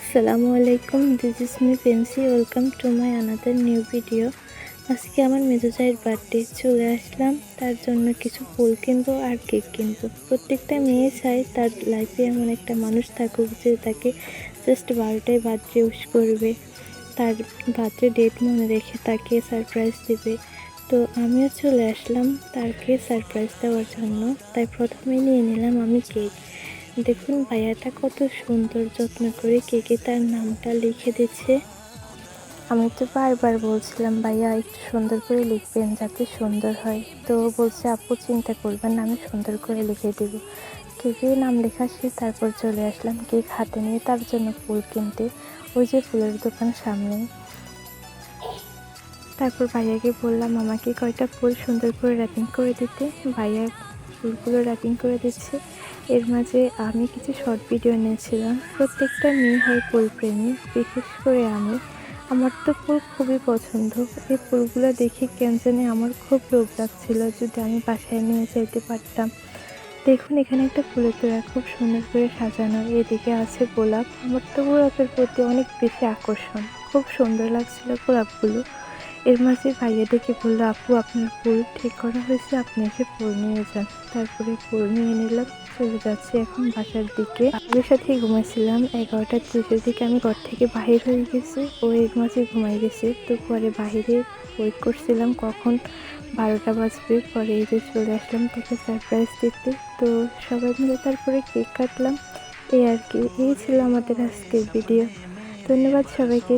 আসসালামু আলাইকুম, this is me পেন্সি। Welcome to my another new video. আজকে আমার মেজোজাইয়ের বার্থডে, চলে আসলাম তার জন্য কিছু ফুল কিনবো আর কেক কিনবো। প্রত্যেকটা মেয়ে চায় তার লাইফে এমন একটা মানুষ থাকুক যে তাকে জাস্ট 12টায় বার্থডে উইশ করবে, তার বার্থডে ডেট মনে রেখে তাকে সারপ্রাইজ দেবে। তো আমিও চলে আসলাম তাকে সারপ্রাইজ দেওয়ার জন্য। তাই প্রথমে নিয়ে নিলাম আমি কেক। দেখুন ভাইয়াটা কত সুন্দর যত্ন করে কেকে তার নামটা লিখে দিচ্ছে। আমি তো বারবার বলছিলাম ভাইয়া একটু সুন্দর করে লিখবেন যাতে সুন্দর হয়। তো বলছে আপু চিন্তা করবেন না, আমি সুন্দর করে লিখে দেব। কেকে নাম লেখা শেষ, তারপর চলে আসলাম কেক হাতে নিয়ে তার জন্য ফুল কিনতে। ওই যে ফুলের দোকান সামনে। তারপর ভাইয়াকে বললাম আমাকে কয়টা ফুল সুন্দর করে র্যাপিং করে দিতে। ভাইয়া ফুলগুলো র্যাপিং করে দিচ্ছে। এর মাঝে আমি কিছু শর্ট ভিডিও নিয়েছিলাম। প্রত্যেকটা মেয়ে হয় ফুলপ্রেমী, বিশেষ করে আমার তো ফুল খুবই পছন্দ। এই ফুলগুলো দেখে কেন জানি আমার খুব লোভ লাগছিল, যদি আমি বাসায় নিয়ে যেতে পারতাম। দেখুন এখানে একটা ফুলের তোড়া খুব সুন্দর করে সাজানো, এদিকে আছে গোলাপ। আমার তো গোলাপের প্রতি অনেক বেশি আকর্ষণ, খুব সুন্দর লাগছিল গোলাপগুলো। এর মাঝে ভাইয়া ডেকে বললো আপু আপনার ফুল ঠিক করা হয়েছে, আপনি এসে ফুল নিয়ে যান। তারপরে ফুল নিয়ে নিলাম, চলে যাচ্ছি এখন বাসার দিকে। আমাদের সাথে ঘুমাইছিলাম। 11টা 30-এর দিকে আমি ঘর থেকে বাহির হয়ে গেছি, ও এর মাঝে ঘুমাই গেছে। তো পরে বাহিরে ওয়েট করছিলাম কখন 12টা বাজবে। পরে এই যে চলে আসলাম তাকে সারপ্রাইজ দিতে। তো সবাই মিলে তারপরে কেক কাটলাম। এই আর কি, এই ছিল আমাদের আজকের ভিডিও। ধন্যবাদ সবাইকে।